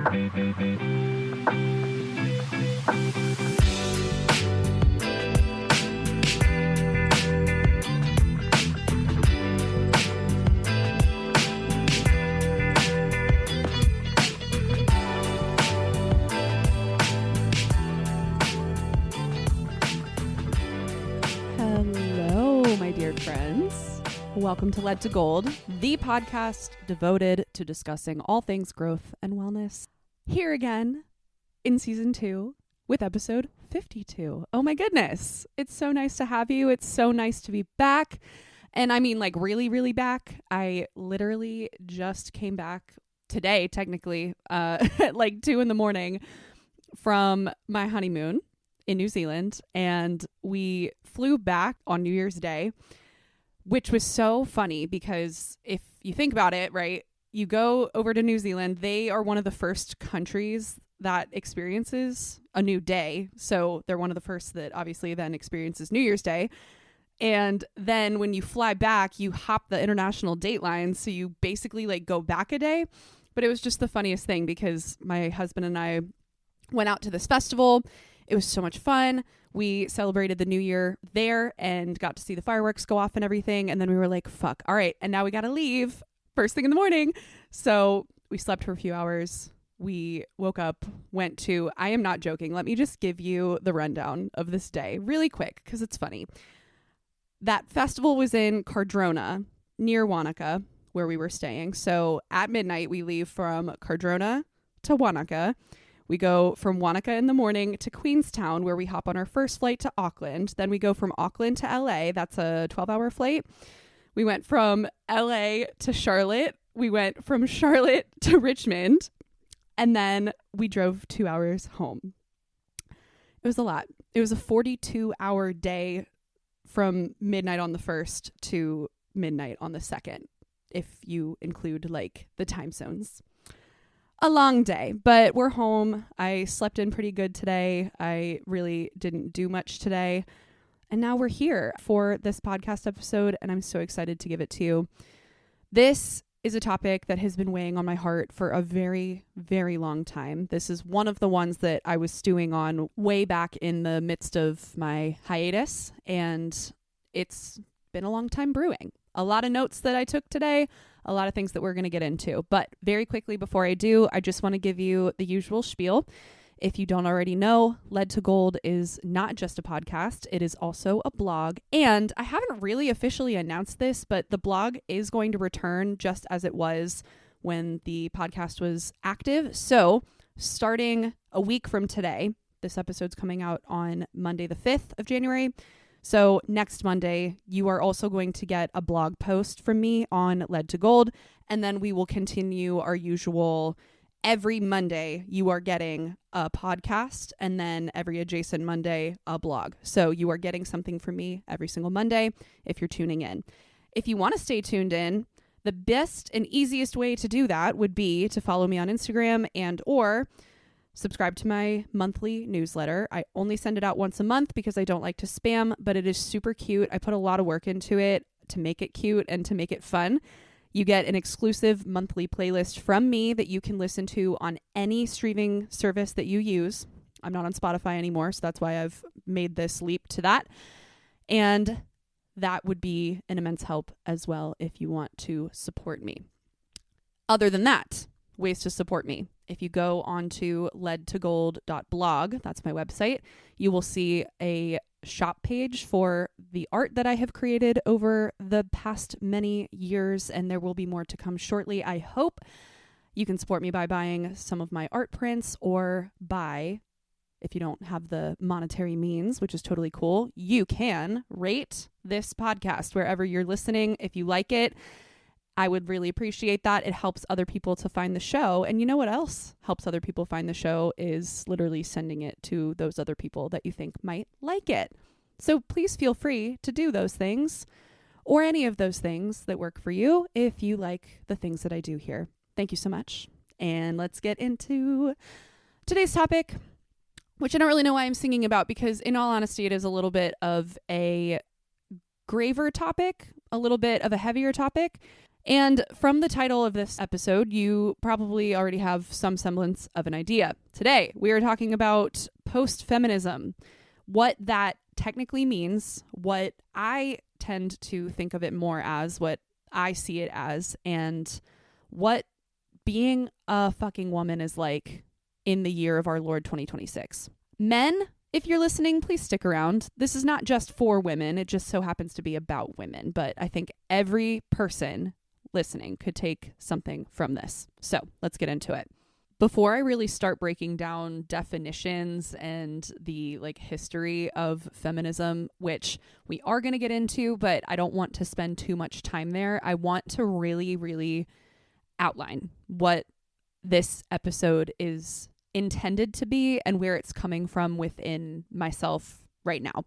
Welcome to Lead to Gold, the podcast devoted to discussing all things growth and wellness. Here again in season 2 with episode 52. Oh my goodness. It's so nice to have you. It's so nice to be back. And I mean like really, really back. I literally just came back today, technically, at like 2 a.m. from my honeymoon in New Zealand. And we flew back on New Year's Day, which was so funny because if you think about it, right, you go over to New Zealand, they are one of the first countries that experiences a new day. So they're one of the first that obviously then experiences New Year's Day. And then when you fly back, you hop the international date line. So you basically like go back a day. But it was just the funniest thing because my husband and I went out to this festival. It was so much fun. We celebrated the new year there and got to see the fireworks go off and everything. And then we were like, fuck, all right. And now we got to leave first thing in the morning. So we slept for a few hours. We woke up, went to, I am not joking. Let me just give you the rundown of this day really quick because it's funny. That festival was in Cardrona near Wanaka where we were staying. So at midnight, we leave from Cardrona to Wanaka. We go from Wanaka in the morning to Queenstown, where we hop on our first flight to Auckland. Then we go from Auckland to LA. That's a 12-hour flight. We went from LA to Charlotte. We went from Charlotte to Richmond. And then we drove 2 hours home. It was a lot. It was a 42-hour day from midnight on the 1st to midnight on the 2nd, if you include like the time zones. A long day, but we're home. I slept in pretty good today. I really didn't do much today. And now we're here for this podcast episode, and I'm so excited to give it to you. This is a topic that has been weighing on my heart for a very, very long time. This is one of the ones that I was stewing on way back in the midst of my hiatus, and it's been a long time brewing. A lot of notes that I took today, a lot of things that we're going to get into. But very quickly before I do, I just want to give you the usual spiel. If you don't already know, Lead to Gold is not just a podcast. It is also a blog. And I haven't really officially announced this, but the blog is going to return just as it was when the podcast was active. So starting a week from today, this episode's coming out on Monday, the 5th of January. So next Monday, you are also going to get a blog post from me on Lead to Gold. And then we will continue our usual every Monday, you are getting a podcast. And then every adjacent Monday, a blog. So you are getting something from me every single Monday if you're tuning in. If you want to stay tuned in, the best and easiest way to do that would be to follow me on Instagram and or subscribe to my monthly newsletter. I only send it out once a month because I don't like to spam, but it is super cute. I put a lot of work into it to make it cute and to make it fun. You get an exclusive monthly playlist from me that you can listen to on any streaming service that you use. I'm not on Spotify anymore, so that's why I've made this leap to that. And that would be an immense help as well if you want to support me. Other than that, ways to support me. If you go onto leadtogold.blog, that's my website, you will see a shop page for the art that I have created over the past many years, and there will be more to come shortly, I hope. You can support me by buying some of my art prints or by, if you don't have the monetary means, which is totally cool, you can rate this podcast wherever you're listening. If you like it, I would really appreciate that. It helps other people to find the show. And you know what else helps other people find the show is literally sending it to those other people that you think might like it. So please feel free to do those things or any of those things that work for you if you like the things that I do here. Thank you so much. And let's get into today's topic, which I don't really know why I'm singing about because in all honesty, it is a little bit of a graver topic, a little bit of a heavier topic. And from the title of this episode, you probably already have some semblance of an idea. Today, we are talking about post-feminism, what that technically means, what I tend to think of it more as, what I see it as, and what being a fucking woman is like in the year of our Lord 2026. Men, if you're listening, please stick around. This is not just for women. It just so happens to be about women. But I think every person listening could take something from this. So let's get into it. Before I really start breaking down definitions and the history of feminism, which we are going to get into, but I don't want to spend too much time there. I want to really, really outline what this episode is intended to be and where it's coming from within myself right now.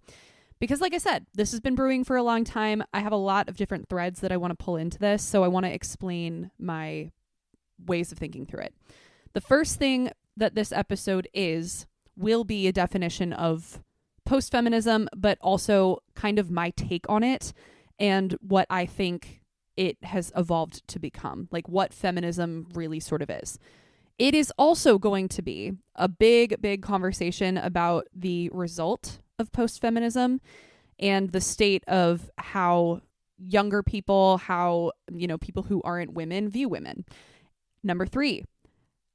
Because like I said, this has been brewing for a long time. I have a lot of different threads that I want to pull into this, so I want to explain my ways of thinking through it. The first thing that this episode will be a definition of post-feminism, but also kind of my take on it and what I think it has evolved to become, like what feminism really sort of is. It is also going to be a big, big conversation about the result of post-feminism and the state of how younger people, how, people who aren't women view women. Number 3,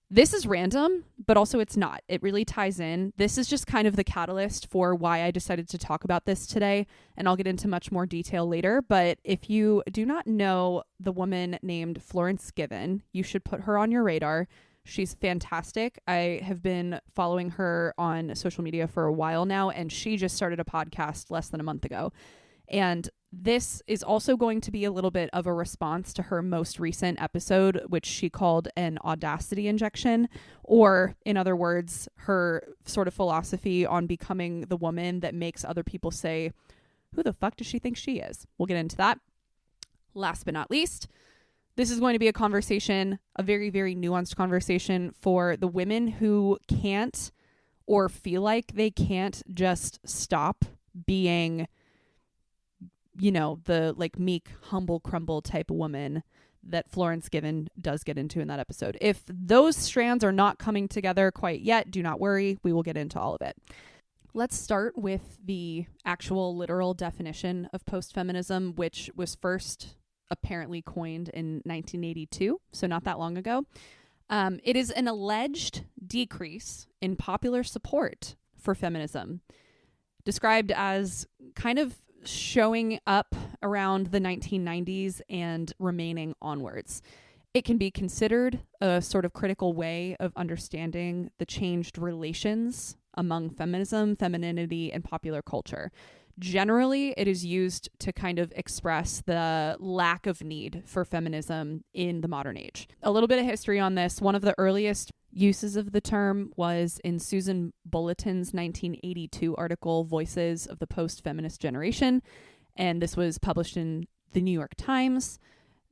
this is random, but also it's not. It really ties in. This is just kind of the catalyst for why I decided to talk about this today, and I'll get into much more detail later. But if you do not know the woman named Florence Given, you should put her on your radar. She's fantastic. I have been following her on social media for a while now, and she just started a podcast less than a month ago. And this is also going to be a little bit of a response to her most recent episode, which she called an audacity injection, or in other words, her sort of philosophy on becoming the woman that makes other people say, who the fuck does she think she is? We'll get into that. Last but not least, this is going to be a conversation, a very, very nuanced conversation for the women who can't or feel like they can't just stop being, the meek, humble, crumble type of woman that Florence Given does get into in that episode. If those strands are not coming together quite yet, do not worry. We will get into all of it. Let's start with the actual literal definition of post-feminism, which was first apparently coined in 1982, so not that long ago. It is an alleged decrease in popular support for feminism, described as kind of showing up around the 1990s and remaining onwards. It can be considered a sort of critical way of understanding the changed relations among feminism, femininity, and popular culture. Generally, it is used to kind of express the lack of need for feminism in the modern age. A little bit of history on this. One of the earliest uses of the term was in Susan Bulletin's 1982 article, Voices of the Post-Feminist Generation, and this was published in the New York Times.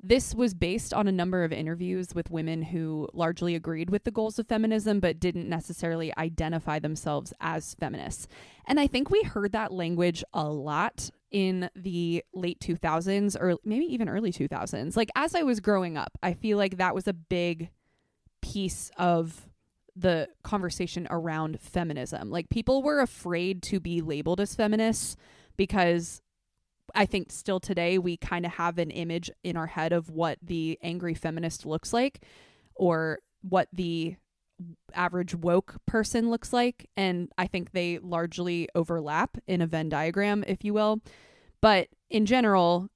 This was based on a number of interviews with women who largely agreed with the goals of feminism, but didn't necessarily identify themselves as feminists. And I think we heard that language a lot in the late 2000s, or maybe even early 2000s. As I was growing up, I feel like that was a big piece of the conversation around feminism. People were afraid to be labeled as feminists because I think still today we kind of have an image in our head of what the angry feminist looks like or what the average woke person looks like. And I think they largely overlap in a Venn diagram, if you will. But in general,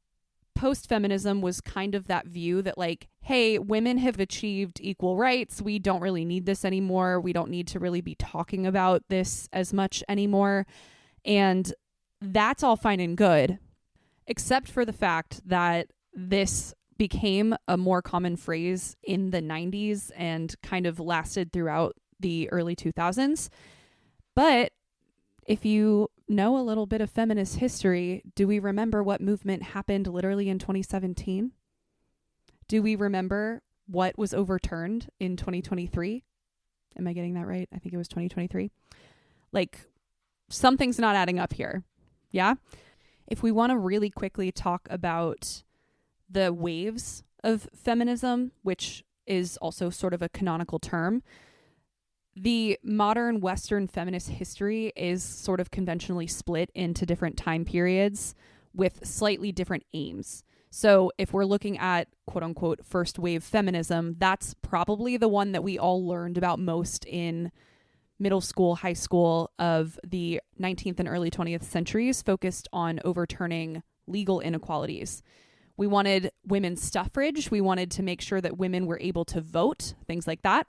post-feminism was kind of that view that hey, women have achieved equal rights. We don't really need this anymore. We don't need to really be talking about this as much anymore. And that's all fine and good, except for the fact that this became a more common phrase in the 90s and kind of lasted throughout the early 2000s. But if you know a little bit of feminist history, do we remember what movement happened literally in 2017? Do we remember what was overturned in 2023? Am I getting that right? I think it was 2023. Something's not adding up here. Yeah? If we want to really quickly talk about the waves of feminism, which is also sort of a canonical term. The modern Western feminist history is sort of conventionally split into different time periods with slightly different aims. So if we're looking at quote unquote first wave feminism, that's probably the one that we all learned about most in middle school, high school of the 19th and early 20th centuries, focused on overturning legal inequalities. We wanted women's suffrage. We wanted to make sure that women were able to vote, things like that.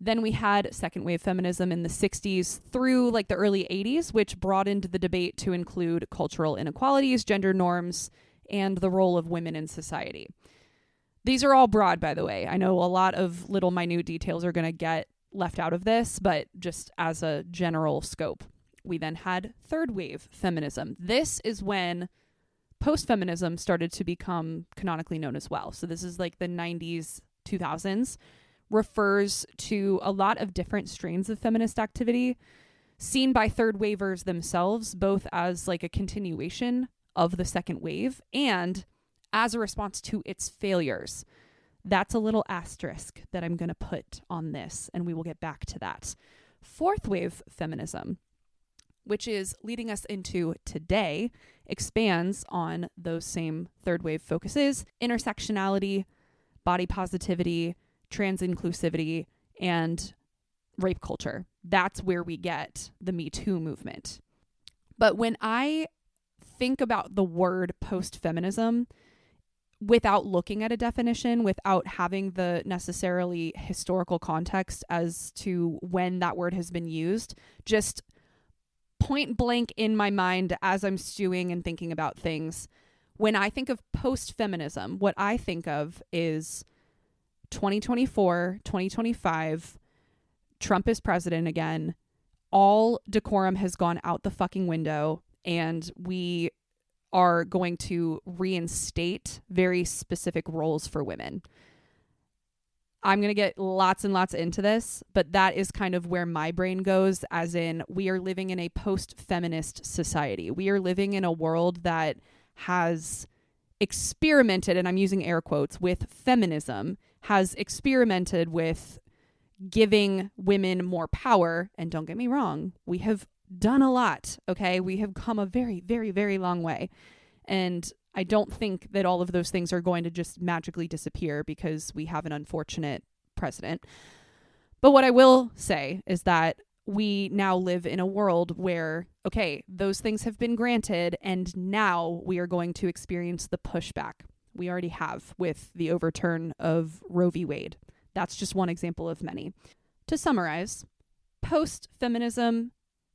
Then we had second wave feminism in the 60s through like the early 80s, which broadened the debate to include cultural inequalities, gender norms, and the role of women in society. These are all broad, by the way. I know a lot of little minute details are going to get left out of this, but just as a general scope. We then had third wave feminism. This is when post-feminism started to become canonically known as well. So this is like the 90s, 2000s, refers to a lot of different strains of feminist activity seen by third wavers themselves, both as like a continuation of the second wave and as a response to its failures. That's a little asterisk that I'm going to put on this, and we will get back to that. Fourth wave feminism, which is leading us into today, expands on those same third wave focuses: intersectionality, body positivity, trans inclusivity, and rape culture. That's where we get the Me Too movement. But when I think about the word post-feminism, without looking at a definition, without having the necessarily historical context as to when that word has been used, just point blank in my mind as I'm stewing and thinking about things, when I think of post-feminism, what I think of is 2024, 2025, Trump is president again, all decorum has gone out the fucking window, and we are going to reinstate very specific roles for women. I'm going to get lots and lots into this, but that is kind of where my brain goes, as in we are living in a post-feminist society. We are living in a world that has experimented, and I'm using air quotes, with feminism, has experimented with giving women more power. And don't get me wrong, we have done a lot, okay? We have come a very, very, very long way. And I don't think that all of those things are going to just magically disappear because we have an unfortunate president. But what I will say is that we now live in a world where, okay, those things have been granted, and now we are going to experience the pushback. We already have with the overturn of Roe v. Wade. That's just one example of many. To summarize, post-feminism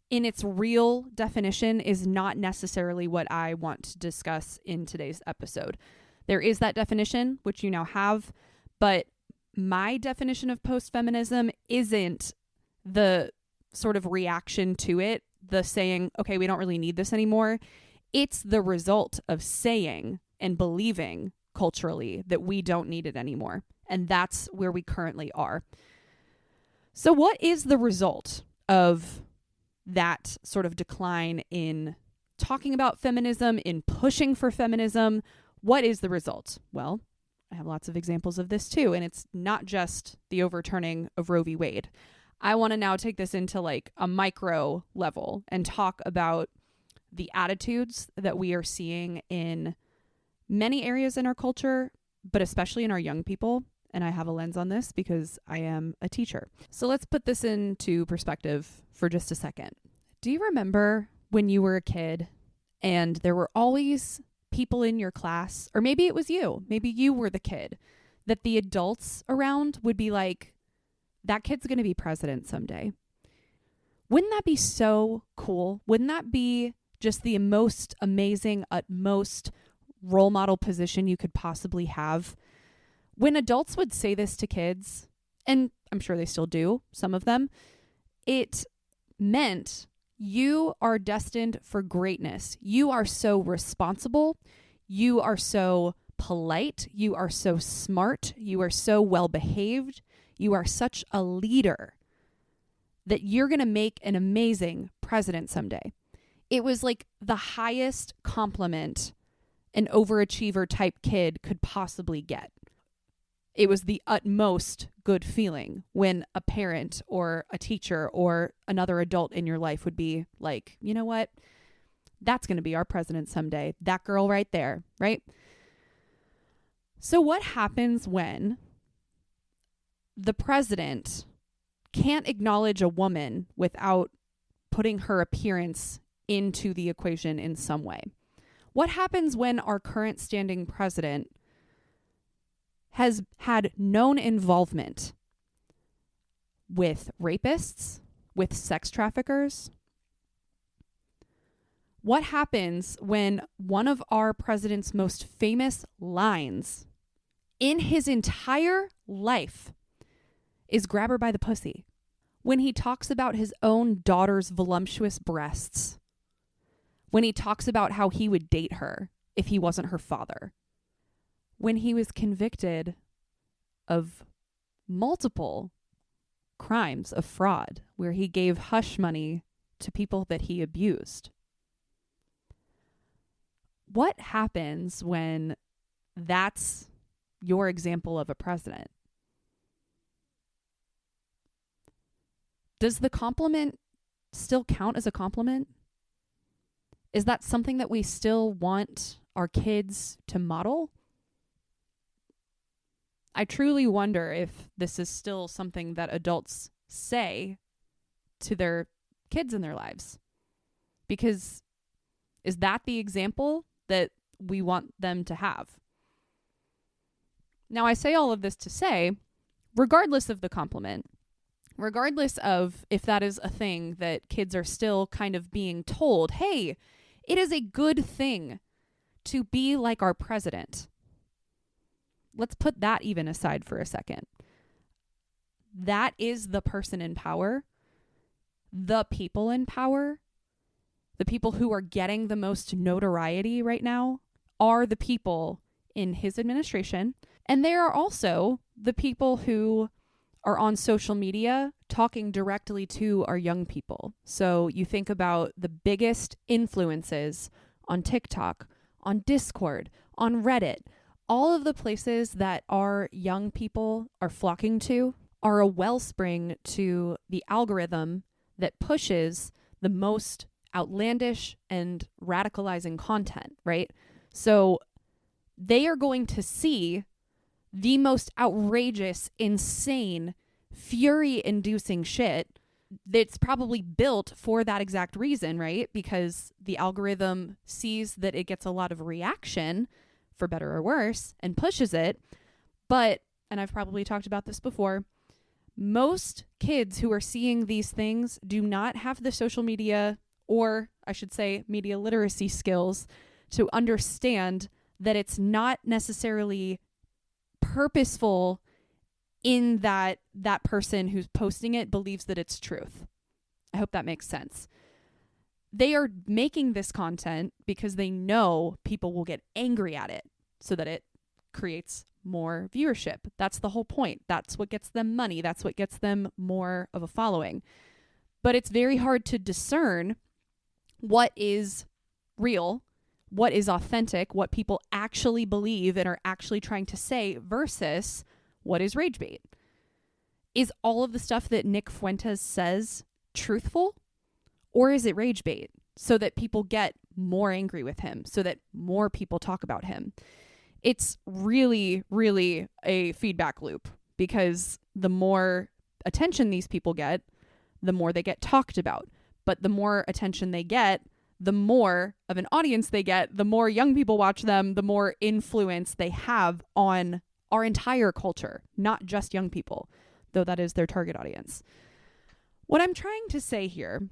in its real definition is not necessarily what I want to discuss in today's episode. There is that definition, which you now have, but my definition of post-feminism isn't the sort of reaction to it, the saying, okay, we don't really need this anymore. It's the result of saying and believing culturally that we don't need it anymore. And that's where we currently are. So what is the result of that sort of decline in talking about feminism, in pushing for feminism? What is the result? Well, I have lots of examples of this too. And it's not just the overturning of Roe v. Wade. I want to now take this into like a micro level and talk about the attitudes that we are seeing in many areas in our culture, but especially in our young people. And I have a lens on this because I am a teacher. So let's put this into perspective for just a second. Do you remember when you were a kid and there were always people in your class, or maybe it was you, maybe you were the kid, that the adults around would be like, that kid's going to be president someday? Wouldn't that be so cool? Wouldn't that be just the most amazing, utmost role model position you could possibly have? When adults would say this to kids, and I'm sure they still do, some of them, it meant you are destined for greatness. You are so responsible. You are so polite. You are so smart. You are so well behaved. You are such a leader that you're going to make an amazing president someday. It was like the highest compliment an overachiever type kid could possibly get. it was the utmost good feeling when a parent or a teacher or another adult in your life would be like, you know what? That's going to be our president someday. That girl right there, right? So what happens when the president can't acknowledge a woman without putting her appearance into the equation in some way? What happens when our current standing president has had known involvement with rapists, with sex traffickers? What happens when one of our president's most famous lines in his entire life is grab her by the pussy? When he talks about his own daughter's voluptuous breasts. When he talks about how he would date her if he wasn't her father. When he was convicted of multiple crimes of fraud, where he gave hush money to people that he abused. What happens when that's your example of a president? Does the compliment still count as a compliment? Is that something that we still want our kids to model? I truly wonder if this is still something that adults say to their kids in their lives. Because is that the example that we want them to have? Now, I say all of this to say, regardless of the compliment, regardless of if that is a thing that kids are still kind of being told, hey, it is a good thing to be like our president. Let's put that even aside for a second. That is the person in power, the people in power, the people who are getting the most notoriety right now are the people in his administration. And they are also the people who are on social media talking directly to our young people. So you think about the biggest influences on TikTok, on Discord, on Reddit. All of the places that our young people are flocking to are a wellspring to the algorithm that pushes the most outlandish and radicalizing content, right? So they are going to see the most outrageous, insane, fury-inducing shit that's probably built for that exact reason, right? Because the algorithm sees that it gets a lot of reaction, for better or worse, and pushes it. But, and I've probably talked about this before, most kids who are seeing these things do not have the social media, or I should say media literacy skills, to understand that it's not necessarily purposeful in that that person who's posting it believes that it's truth. I hope that makes sense. They are making this content because they know people will get angry at it so that it creates more viewership. That's the whole point. That's what gets them money. That's what gets them more of a following. But it's very hard to discern what is real, what is authentic, what people actually believe and are actually trying to say versus what is rage bait. Is all of the stuff that Nick Fuentes says truthful, or is it rage bait so that people get more angry with him, so that more people talk about him? It's really, really a feedback loop, because the more attention these people get, the more they get talked about. But the more attention they get, the more of an audience they get, the more young people watch them, the more influence they have on our entire culture, not just young people, though that is their target audience. What I'm trying to say here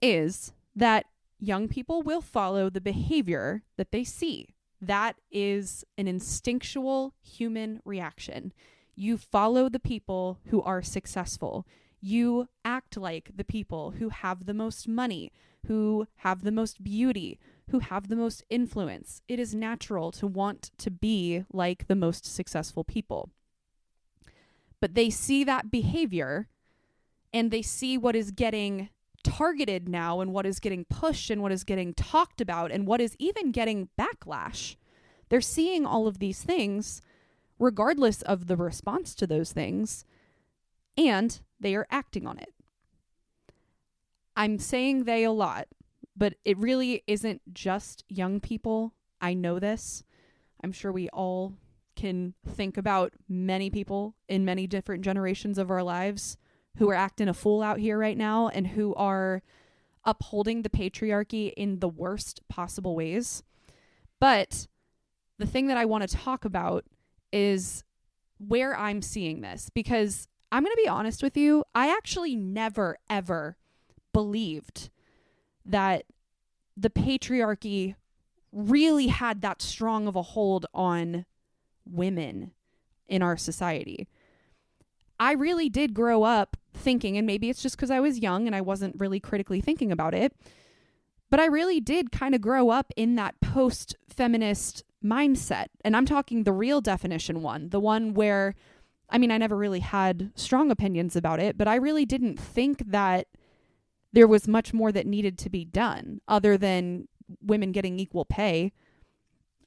is that young people will follow the behavior that they see. That is an instinctual human reaction. You follow the people who are successful. You act like the people who have the most money, who have the most beauty, who have the most influence. It is natural to want to be like the most successful people. But they see that behavior and they see what is getting targeted now and what is getting pushed and what is getting talked about and what is even getting backlash. They're seeing all of these things regardless of the response to those things, and they are acting on it. I'm saying they a lot, but it really isn't just young people. I know this. I'm sure we all can think about many people in many different generations of our lives who are acting a fool out here right now and who are upholding the patriarchy in the worst possible ways. But the thing that I want to talk about is where I'm seeing this, because I'm going to be honest with you, I actually never, ever believed that the patriarchy really had that strong of a hold on women in our society. I really did grow up thinking, and maybe it's just because I was young and I wasn't really critically thinking about it, but I really did kind of grow up in that post-feminist mindset. And I'm talking the real definition one, the one where, I mean, I never really had strong opinions about it, but I really didn't think that there was much more that needed to be done other than women getting equal pay.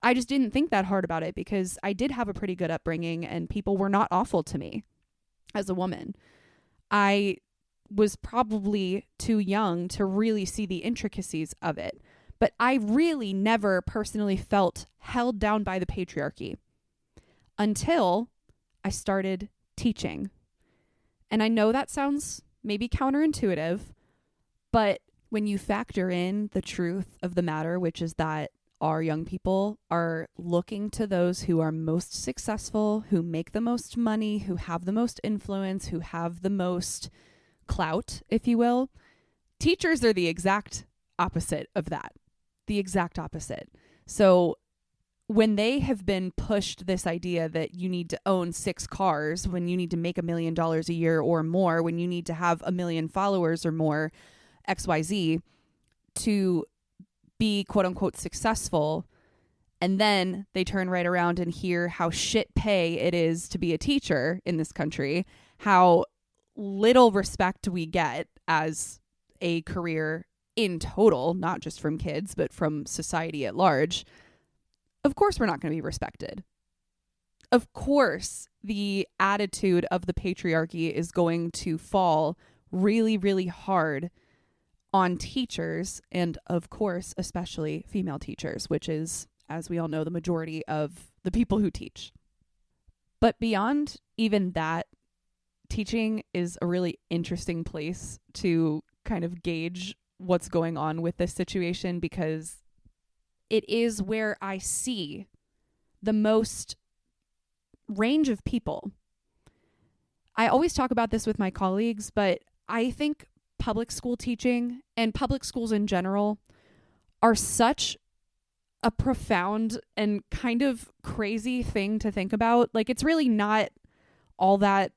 I just didn't think that hard about it because I did have a pretty good upbringing and people were not awful to me as a woman. I was probably too young to really see the intricacies of it, but I really never personally felt held down by the patriarchy until I started teaching. And I know that sounds maybe counterintuitive, but when you factor in the truth of the matter, which is that our young people are looking to those who are most successful, who make the most money, who have the most influence, who have the most clout, if you will. Teachers are the exact opposite of that. The exact opposite. So when they have been pushed this idea that you need to own 6 cars, when you need to make $1 million a year or more, when you need to have 1 million followers or more, XYZ, to be quote unquote successful, and then they turn right around and hear how shit pay it is to be a teacher in this country, how little respect we get as a career in total, not just from kids, but from society at large. Of course we're not going to be respected. Of course the attitude of the patriarchy is going to fall really, really hard on teachers, and of course, especially female teachers, which is, as we all know, the majority of the people who teach. But beyond even that, teaching is a really interesting place to kind of gauge what's going on with this situation, because it is where I see the most range of people. I always talk about this with my colleagues, but I think public school teaching and public schools in general are such a profound and kind of crazy thing to think about. Like, it's really not all that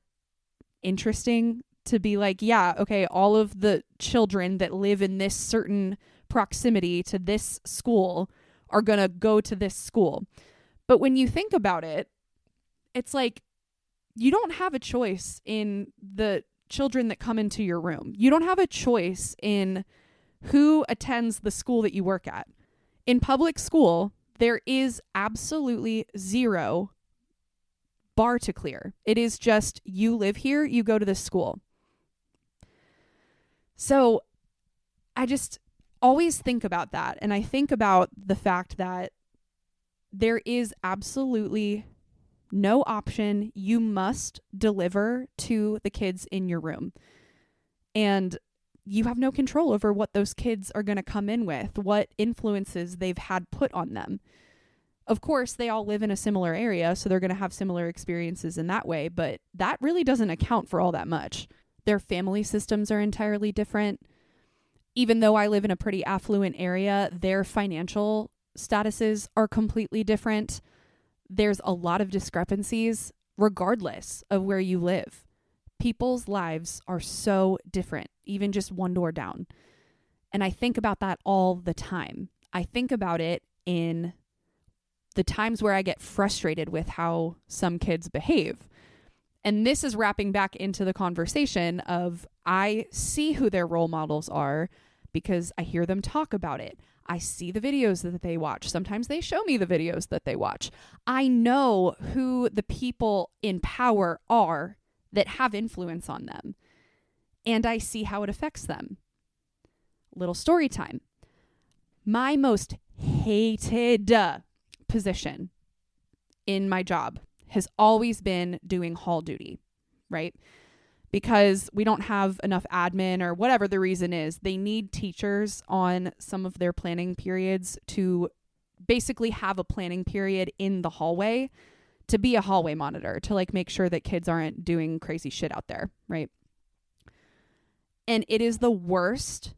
interesting to be like, yeah, okay, all of the children that live in this certain proximity to this school are going to go to this school. But when you think about it, it's like you don't have a choice in the children that come into your room. You don't have a choice in who attends the school that you work at. In public school, there is absolutely zero bar to clear. It is just, you live here, you go to this school. So I just always think about that. And I think about the fact that there is absolutely no option. You must deliver to the kids in your room. And you have no control over what those kids are going to come in with, what influences they've had put on them. Of course, they all live in a similar area, so they're going to have similar experiences in that way, but that really doesn't account for all that much. Their family systems are entirely different. Even though I live in a pretty affluent area, their financial statuses are completely different. There's a lot of discrepancies regardless of where you live. People's lives are so different, even just one door down. And I think about that all the time. I think about it in the times where I get frustrated with how some kids behave. And this is wrapping back into the conversation of, I see who their role models are, because I hear them talk about it. I see the videos that they watch. Sometimes they show me the videos that they watch. I know who the people in power are that have influence on them. And I see how it affects them. Little story time. My most hated position in my job has always been doing hall duty, right? Because we don't have enough admin or whatever the reason is. They need teachers on some of their planning periods to basically have a planning period in the hallway to be a hallway monitor, to like make sure that kids aren't doing crazy shit out there, right? And it is the worst,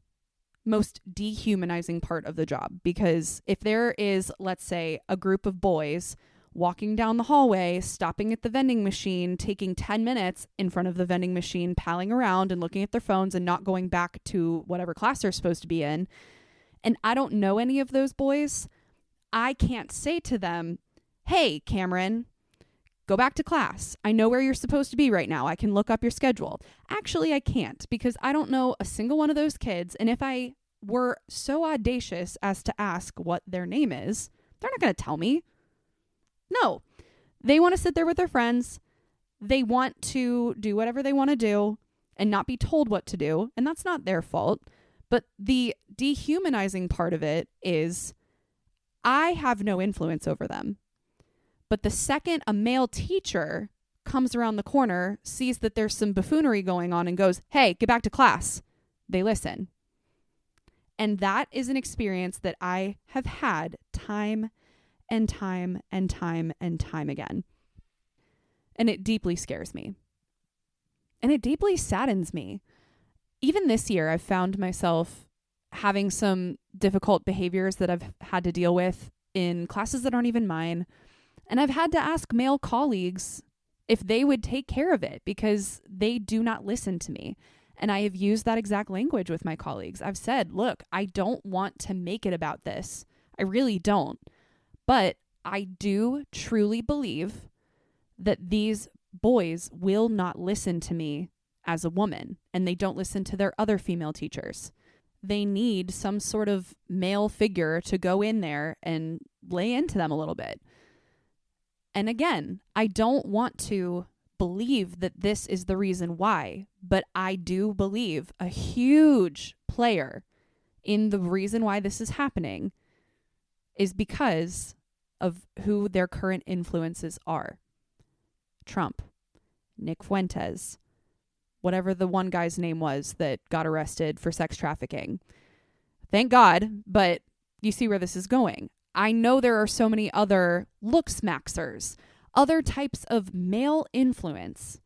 most dehumanizing part of the job, because if there is, let's say, a group of boys walking down the hallway, stopping at the vending machine, taking 10 minutes in front of the vending machine, palling around and looking at their phones and not going back to whatever class they're supposed to be in, and I don't know any of those boys, I can't say to them, hey, Cameron, go back to class. I know where you're supposed to be right now. I can look up your schedule. Actually, I can't, because I don't know a single one of those kids, and if I were so audacious as to ask what their name is, they're not going to tell me. No, they want to sit there with their friends. They want to do whatever they want to do and not be told what to do. And that's not their fault. But the dehumanizing part of it is I have no influence over them. But the second a male teacher comes around the corner, sees that there's some buffoonery going on and goes, hey, get back to class, they listen. And that is an experience that I have had time and time and time and time again. And it deeply scares me. And it deeply saddens me. Even this year, I've found myself having some difficult behaviors that I've had to deal with in classes that aren't even mine. And I've had to ask male colleagues if they would take care of it because they do not listen to me. And I have used that exact language with my colleagues. I've said, look, I don't want to make it about this. I really don't. But I do truly believe that these boys will not listen to me as a woman, and they don't listen to their other female teachers. They need some sort of male figure to go in there and lay into them a little bit. And again, I don't want to believe that this is the reason why, but I do believe a huge player in the reason why this is happening is because of who their current influences are. Trump, Nick Fuentes, whatever the one guy's name was that got arrested for sex trafficking. Thank God, but you see where this is going. I know there are so many other look-smaxers, other types of male influence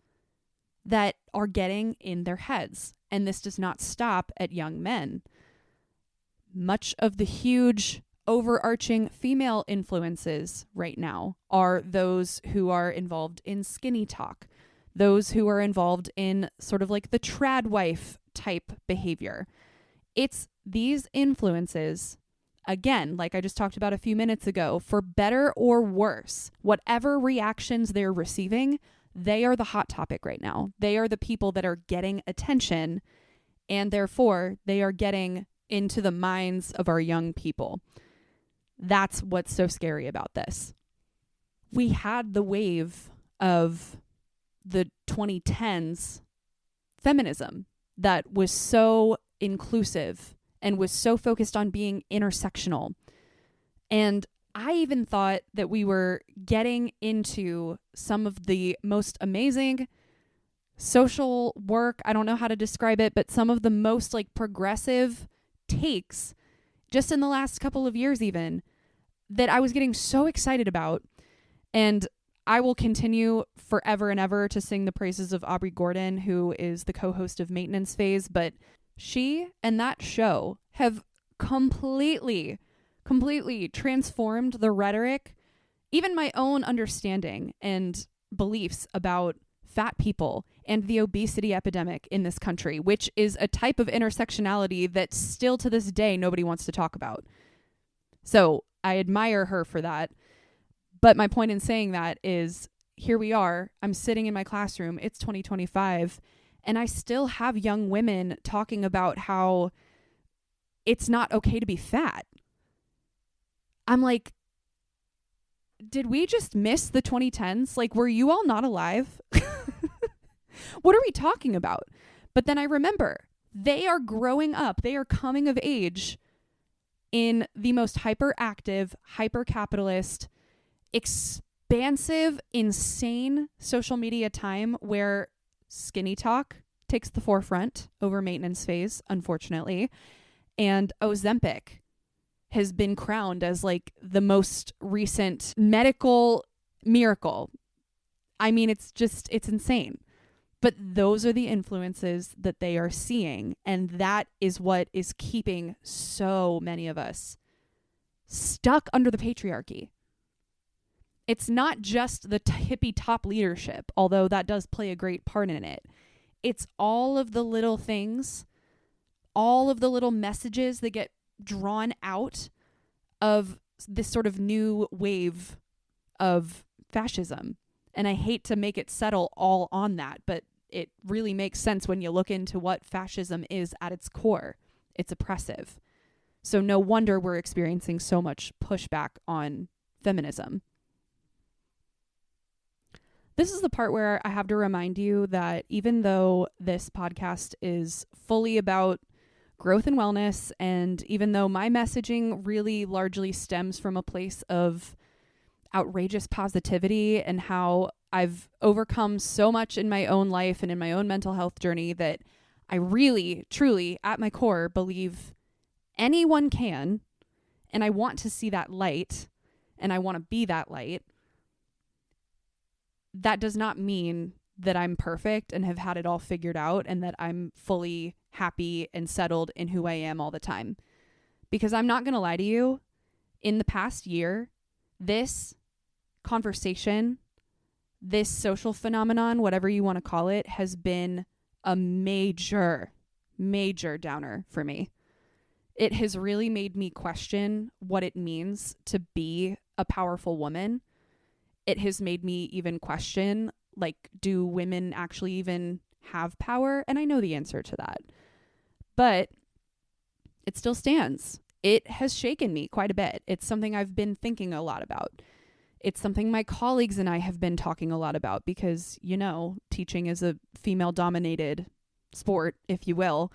that are getting in their heads. And this does not stop at young men. Much of the huge overarching female influences right now are those who are involved in skinny talk, those who are involved in sort of like the trad wife type behavior. It's these influences, again, like I just talked about a few minutes ago, for better or worse, whatever reactions they're receiving, they are the hot topic right now. They are the people that are getting attention, and therefore they are getting into the minds of our young people. That's what's so scary about this. We had the wave of the 2010s feminism that was so inclusive and was so focused on being intersectional. And I even thought that we were getting into some of the most amazing social work. I don't know how to describe it, but some of the most like progressive takes just in the last couple of years even that I was getting so excited about. And I will continue forever and ever to sing the praises of Aubrey Gordon, who is the co-host of Maintenance Phase, but she and that show have completely transformed the rhetoric, even my own understanding and beliefs about fat people and the obesity epidemic in this country, which is a type of intersectionality that still to this day nobody wants to talk about. So I admire her for that. But my point in saying that is, here we are, I'm sitting in my classroom, it's 2025, and I still have young women talking about how it's not okay to be fat. I'm like, did we just miss the 2010s? Like, were you all not alive? What are we talking about? But then I remember they are growing up. They are coming of age in the most hyperactive, hyper-capitalist, expansive, insane social media time where skinny talk takes the forefront over maintenance phase, unfortunately. And Ozempic has been crowned as like the most recent medical miracle. I mean, it's insane. But those are the influences that they are seeing. And that is what is keeping so many of us stuck under the patriarchy. It's not just the hippie top leadership, although that does play a great part in it. It's all of the little things, all of the little messages that get drawn out of this sort of new wave of fascism. And I hate to make it settle all on that, but it really makes sense when you look into what fascism is at its core. It's oppressive. So no wonder we're experiencing so much pushback on feminism. This is the part where I have to remind you that even though this podcast is fully about growth and wellness, and even though my messaging really largely stems from a place of outrageous positivity and how I've overcome so much in my own life and in my own mental health journey that I really, truly, at my core, believe anyone can, and I want to see that light, and I want to be that light. That does not mean that I'm perfect and have had it all figured out and that I'm fully happy and settled in who I am all the time. Because I'm not going to lie to you, in the past year, this conversation, this social phenomenon, whatever you want to call it, has been a major downer for me. It has really made me question what it means to be a powerful woman. It has made me even question, like, do women actually even have power? And I know the answer to that. But it still stands. It has shaken me quite a bit. It's something I've been thinking a lot about. It's something my colleagues and I have been talking a lot about because, you know, teaching is a female-dominated sport, if you will.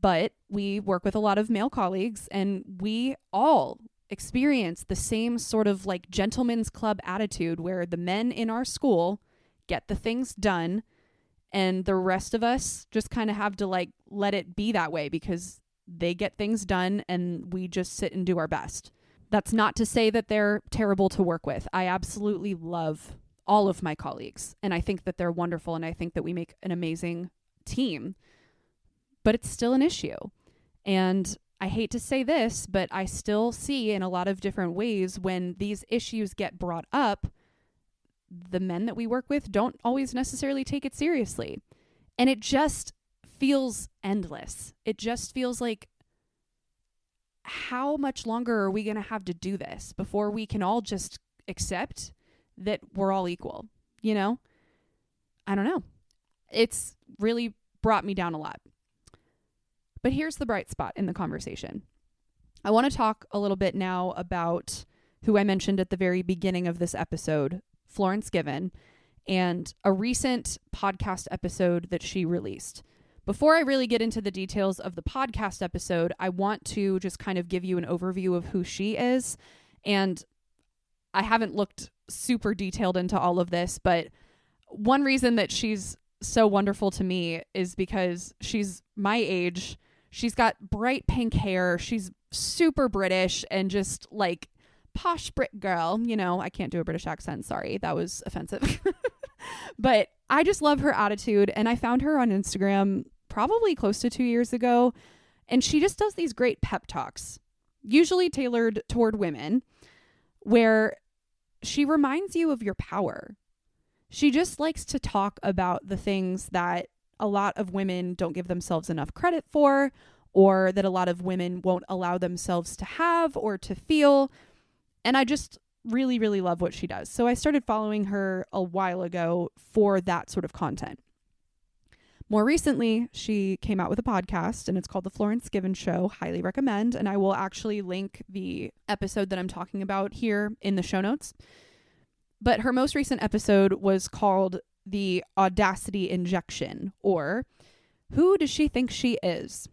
But we work with a lot of male colleagues, and we all experience the same sort of like gentleman's club attitude where the men in our school get the things done and the rest of us just kind of have to like let it be that way because they get things done and we just sit and do our best. That's not to say that they're terrible to work with. I absolutely love all of my colleagues and I think that they're wonderful and I think that we make an amazing team, but it's still an issue. And I hate to say this, but I still see in a lot of different ways when these issues get brought up, the men that we work with don't always necessarily take it seriously. And it just feels endless. It just feels like, how much longer are we going to have to do this before we can all just accept that we're all equal? You know? I don't know. It's really brought me down a lot. But here's the bright spot in the conversation. I want to talk a little bit now about who I mentioned at the very beginning of this episode, Florence Given, and a recent podcast episode that she released. Before I really get into the details of the podcast episode, I want to just kind of give you an overview of who she is. And I haven't looked super detailed into all of this, but one reason that she's so wonderful to me is because she's my age. She's got bright pink hair. She's super British and just like posh Brit girl. You know, I can't do a British accent. Sorry, that was offensive. But I just love her attitude. And I found her on Instagram probably close to 2 years ago. And she just does these great pep talks, usually tailored toward women, where she reminds you of your power. She just likes to talk about the things that a lot of women don't give themselves enough credit for, or that a lot of women won't allow themselves to have or to feel. And I just really, really love what she does. So I started following her a while ago for that sort of content. More recently, she came out with a podcast and it's called The Florence Given Show. Highly recommend. And I will actually link the episode that I'm talking about here in the show notes. But her most recent episode was called The Audacity Injection, or Who Does She Think She Is?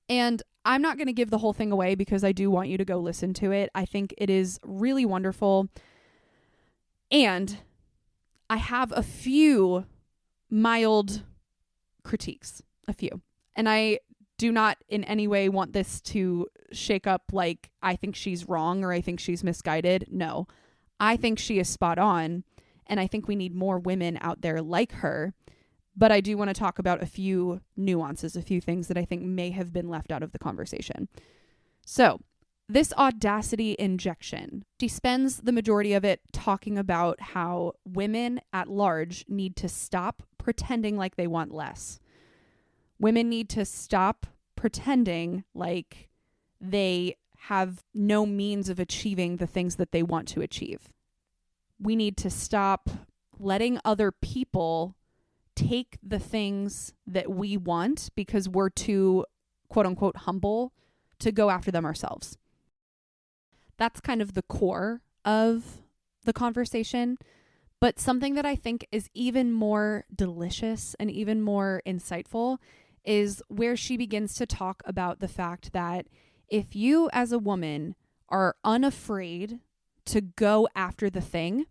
And I'm not going to give the whole thing away because I do want you to go listen to it. I think it is really wonderful. And I have a few mild critiques, a few. And I do not in any way want this to shake up like I think she's wrong or I think she's misguided. No, I think she is spot on. And I think we need more women out there like her. But I do want to talk about a few nuances, a few things that I think may have been left out of the conversation. So this audacity injection, she spends the majority of it talking about how women at large need to stop pretending like they want less. Women need to stop pretending like they have no means of achieving the things that they want to achieve. We need to stop letting other people take the things that we want because we're too, quote unquote, humble to go after them ourselves. That's kind of the core of the conversation. But something that I think is even more delicious and even more insightful is where she begins to talk about the fact that if you as a woman are unafraid to go after the thing,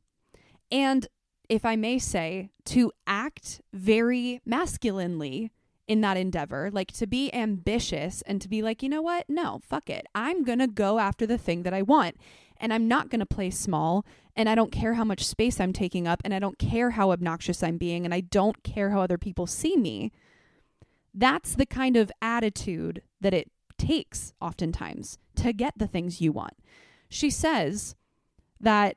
and if I may say, to act very masculinely in that endeavor, like to be ambitious and to be like, you know what? No, fuck it. I'm going to go after the thing that I want. And I'm not going to play small. And I don't care how much space I'm taking up. And I don't care how obnoxious I'm being. And I don't care how other people see me. That's the kind of attitude that it takes oftentimes to get the things you want. She says that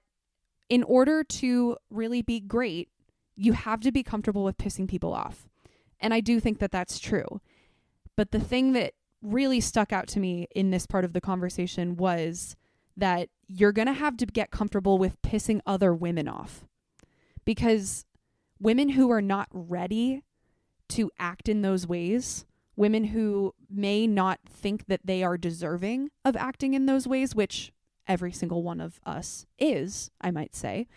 in order to really be great, you have to be comfortable with pissing people off. And I do think that that's true. But the thing that really stuck out to me in this part of the conversation was that you're going to have to get comfortable with pissing other women off. Because women who are not ready to act in those ways, women who may not think that they are deserving of acting in those ways, which every single one of us is, I might say,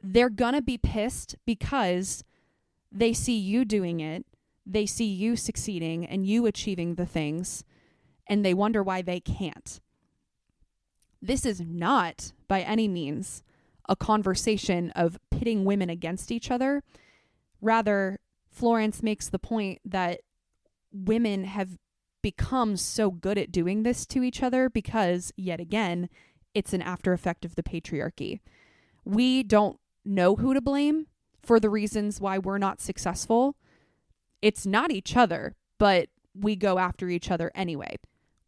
they're gonna be pissed because they see you doing it, they see you succeeding and you achieving the things, and they wonder why they can't. This is not, by any means, a conversation of pitting women against each other. Rather, Florence makes the point that women have become so good at doing this to each other because, yet again, it's an after effect of the patriarchy. We don't know who to blame for the reasons why we're not successful. It's not each other, but we go after each other anyway.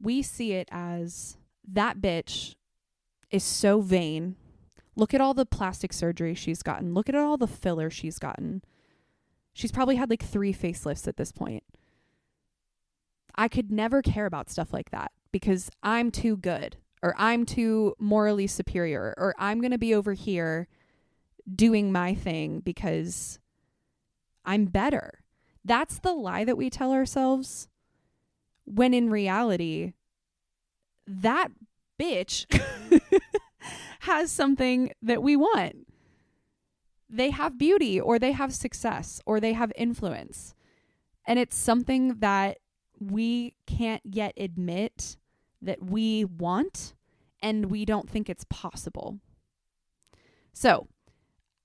We see it as that bitch is so vain. Look at all the plastic surgery she's gotten. Look at all the filler she's gotten. She's probably had like 3 facelifts at this point. I could never care about stuff like that because I'm too good, or I'm too morally superior, or I'm going to be over here doing my thing because I'm better. That's the lie that we tell ourselves, when in reality, that bitch has something that we want. They have beauty, or they have success, or they have influence. And it's something that we can't yet admit that we want, and we don't think it's possible. So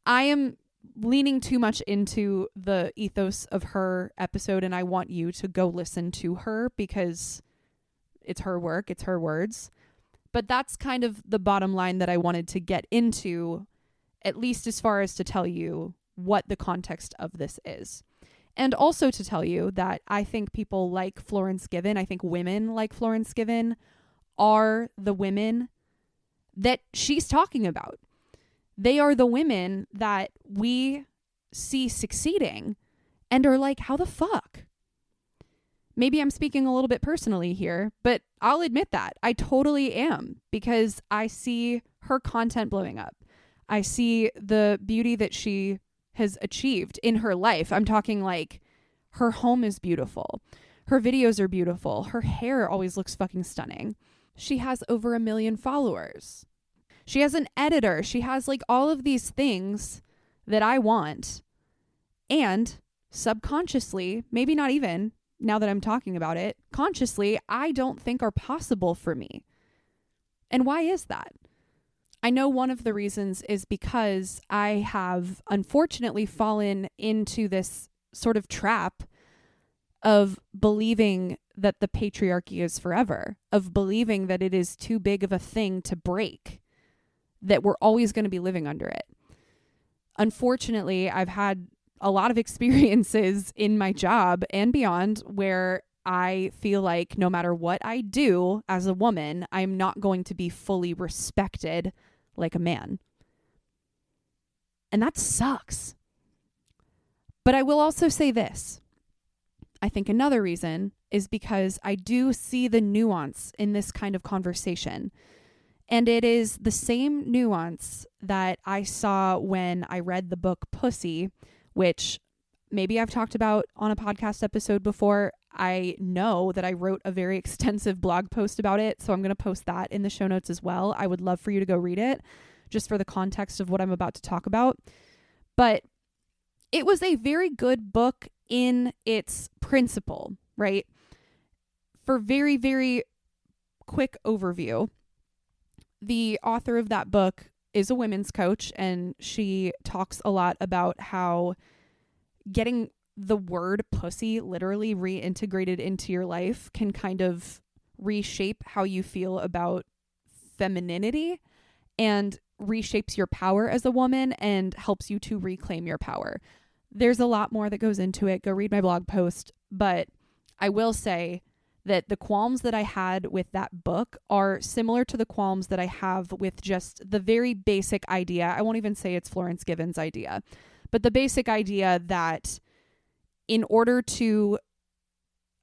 I am leaning too much into the ethos of her episode, and I want you to go listen to her because it's her work, it's her words. But that's kind of the bottom line that I wanted to get into, at least as far as to tell you what the context of this is. And also to tell you that I think people like Florence Given, I think women like Florence Given are the women that she's talking about. They are the women that we see succeeding and are like, how the fuck? Maybe I'm speaking a little bit personally here, but I'll admit that. I totally am, because I see her content blowing up. I see the beauty that she has achieved in her life. I'm talking like Her home is beautiful. Her videos are beautiful. Her hair always looks fucking stunning. She has over 1 million followers. She has an editor. She has like all of these things that I want. And subconsciously, maybe not even now that I'm talking about it, consciously, I don't think are possible for me. And why is that? I know one of the reasons is because I have unfortunately fallen into this sort of trap of believing that the patriarchy is forever, of believing that it is too big of a thing to break, that we're always going to be living under it. Unfortunately, I've had a lot of experiences in my job and beyond where I feel like no matter what I do as a woman, I'm not going to be fully respected like a man. And that sucks. But I will also say this. I think another reason is because I do see the nuance in this kind of conversation. And it is the same nuance that I saw when I read the book Pussy, which maybe I've talked about on a podcast episode before. I know that I wrote a very extensive blog post about it, so I'm going to post that in the show notes as well. I would love for you to go read it, just for the context of what I'm about to talk about. But it was a very good book in its principle, right? For very, very quick overview, the author of that book is a women's coach, and she talks a lot about how getting the word pussy literally reintegrated into your life can kind of reshape how you feel about femininity and reshapes your power as a woman and helps you to reclaim your power. There's a lot more that goes into it. Go read my blog post. But I will say that the qualms that I had with that book are similar to the qualms that I have with just the very basic idea. I won't even say it's Florence Given's idea, but the basic idea that in order to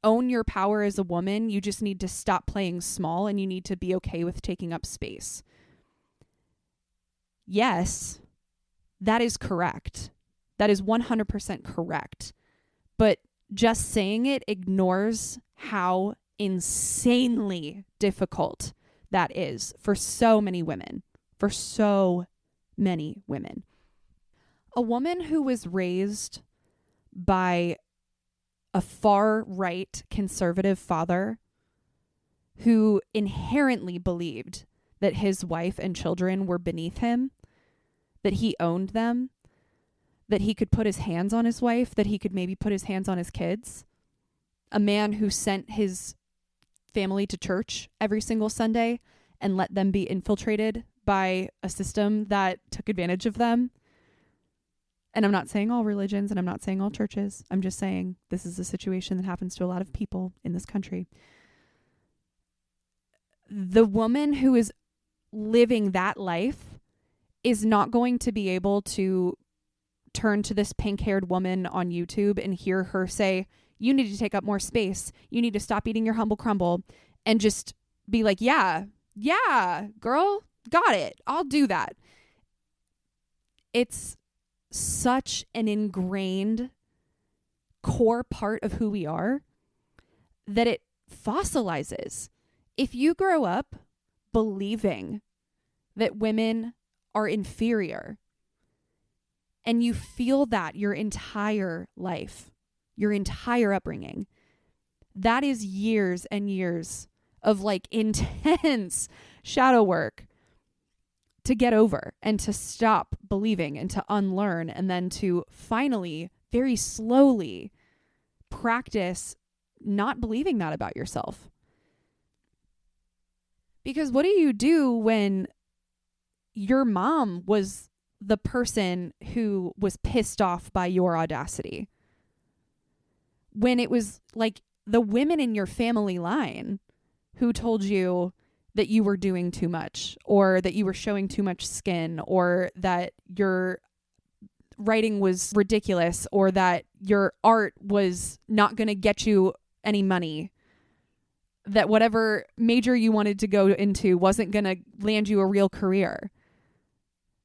own your power as a woman, you just need to stop playing small and you need to be okay with taking up space. Yes, that is correct. That is 100% correct. But just saying it ignores how insanely difficult that is for so many women. For so many women. A woman who was raised by a far-right conservative father who inherently believed that his wife and children were beneath him, that he owned them, that he could put his hands on his wife, that he could maybe put his hands on his kids. A man who sent his family to church every single Sunday and let them be infiltrated by a system that took advantage of them. And I'm not saying all religions and I'm not saying all churches. I'm just saying this is a situation that happens to a lot of people in this country. The woman who is living that life is not going to be able to turn to this pink-haired woman on YouTube and hear her say, you need to take up more space. You need to stop eating your humble crumble, and just be like, yeah, girl, got it. I'll do that. It's such an ingrained core part of who we are that it fossilizes. If you grow up believing that women are inferior and you feel that your entire life, your entire upbringing, that is years and years of like intense shadow work to get over and to stop believing and to unlearn, and then to finally, very slowly practice not believing that about yourself. Because what do you do when your mom was the person who was pissed off by your audacity? When it was like the women in your family line who told you that you were doing too much, or that you were showing too much skin, or that your writing was ridiculous, or that your art was not going to get you any money, that whatever major you wanted to go into wasn't going to land you a real career.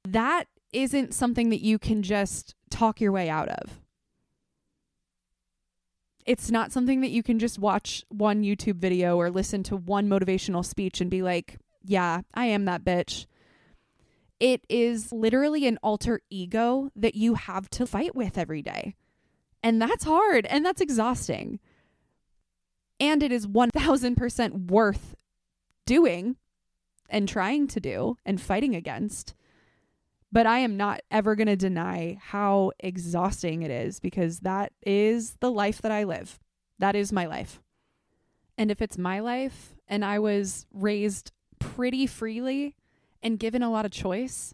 That isn't something that you can just talk your way out of. It's not something that you can just watch one YouTube video or listen to one motivational speech and be like, yeah, I am that bitch. It is literally an alter ego that you have to fight with every day. And that's hard and that's exhausting. And it is 1000% worth doing and trying to do and fighting against. But I am not ever going to deny how exhausting it is, because that is the life that I live. That is my life. And if it's my life and I was raised pretty freely and given a lot of choice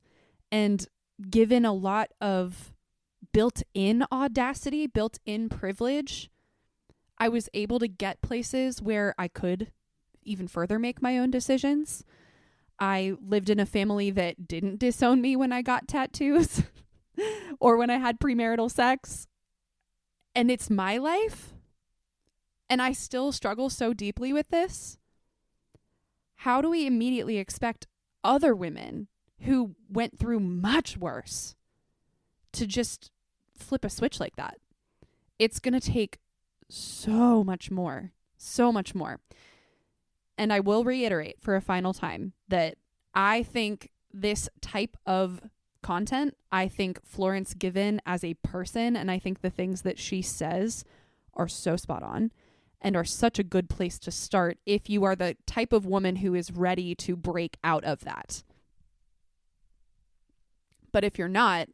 and given a lot of built-in audacity, built-in privilege, I was able to get places where I could even further make my own decisions. I lived in a family that didn't disown me when I got tattoos or when I had premarital sex. And it's my life. And I still struggle so deeply with this. How do we immediately expect other women who went through much worse to just flip a switch like that? It's going to take so much more. And I will reiterate for a final time that I think this type of content, I think Florence Given as a person, and I think the things that she says are so spot on and are such a good place to start if you are the type of woman who is ready to break out of that. But if you're not,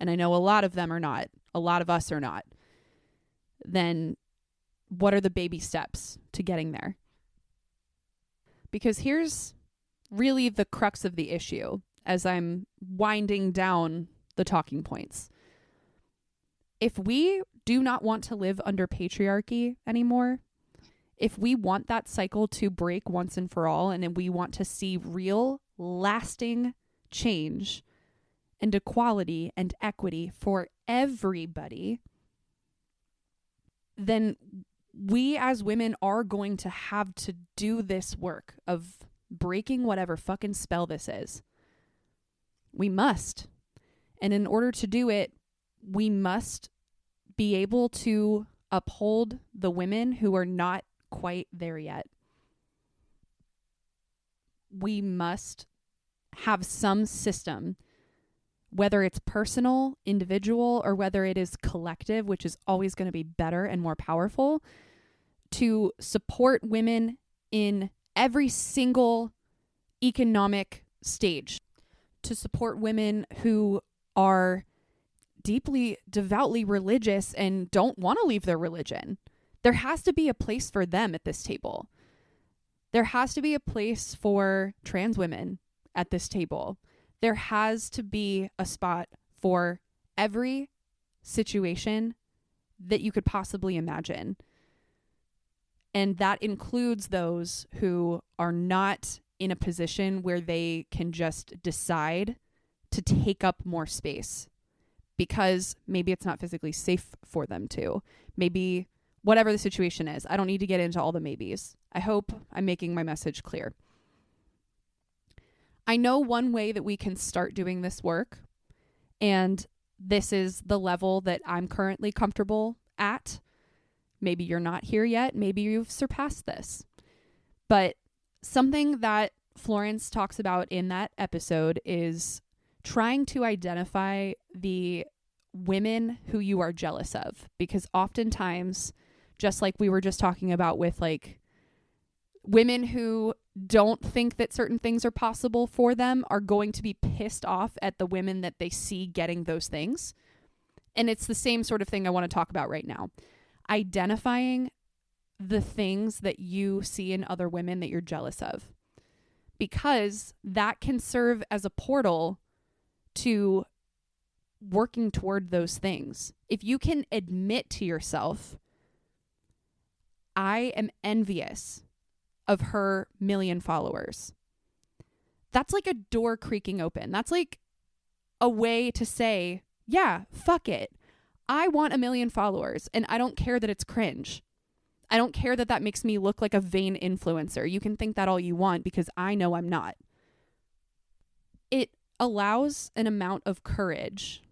and I know a lot of them are not, a lot of us are not, then what are the baby steps to getting there? Because here's really the crux of the issue as I'm winding down the talking points. If we do not want to live under patriarchy anymore, if we want that cycle to break once and for all, and then we want to see real, lasting change and equality and equity for everybody, then we as women are going to have to do this work of breaking whatever fucking spell this is. We must. And in order to do it, we must be able to uphold the women who are not quite there yet. We must have some system, whether it's personal, individual, or whether it is collective, which is always going to be better and more powerful, to support women in every single economic stage, to support women who are deeply, devoutly religious and don't want to leave their religion. There has to be a place for them at this table. There has to be a place for trans women at this table. There has to be a spot for every situation that you could possibly imagine. And that includes those who are not in a position where they can just decide to take up more space because maybe it's not physically safe for them to. Maybe whatever the situation is. I don't need to get into all the maybes. I hope I'm making my message clear. I know one way that we can start doing this work, and this is the level that I'm currently comfortable at. Maybe you're not here yet. Maybe you've surpassed this. But something that Florence talks about in that episode is trying to identify the women who you are jealous of. Because oftentimes, just like we were just talking about with like women who don't think that certain things are possible for them are going to be pissed off at the women that they see getting those things. And it's the same sort of thing I want to talk about right now. Identifying the things that you see in other women that you're jealous of, because that can serve as a portal to working toward those things. If you can admit to yourself, I am envious of her 1 million followers, that's like a door creaking open. That's like a way to say, yeah, fuck it. I want 1 million followers, and I don't care that it's cringe. I don't care that that makes me look like a vain influencer. You can think that all you want, because I know I'm not. It allows an amount of courage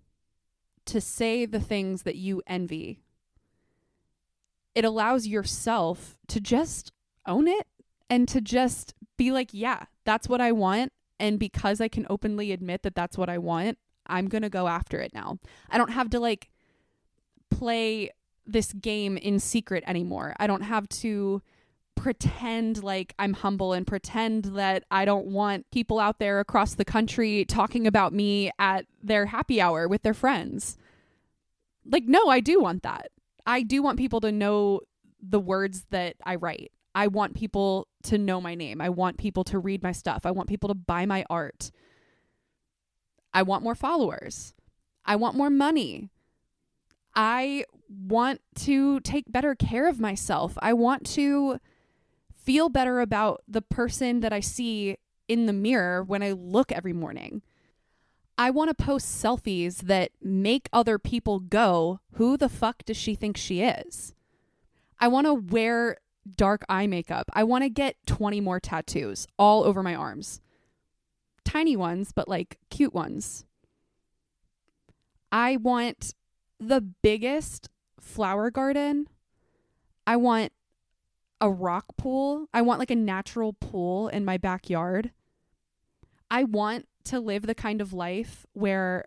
to say the things that you envy it allows yourself to just own it and to just be like, yeah, that's what I want. And because I can openly admit that that's what I want, I'm going to go after it now. I don't have to like play this game in secret anymore. I don't have to pretend like I'm humble and pretend that I don't want people out there across the country talking about me at their happy hour with their friends. Like, no, I do want that. I do want people to know the words that I write. I want people to know my name. I want people to read my stuff. I want people to buy my art. I want more followers. I want more money. I want to take better care of myself. I want to feel better about the person that I see in the mirror when I look every morning. I want to post selfies that make other people go, who the fuck does she think she is? I want to wear dark eye makeup. I want to get 20 more tattoos all over my arms. Tiny ones, but like cute ones. I want the biggest flower garden. I want a rock pool. I want like a natural pool in my backyard. I want to live the kind of life where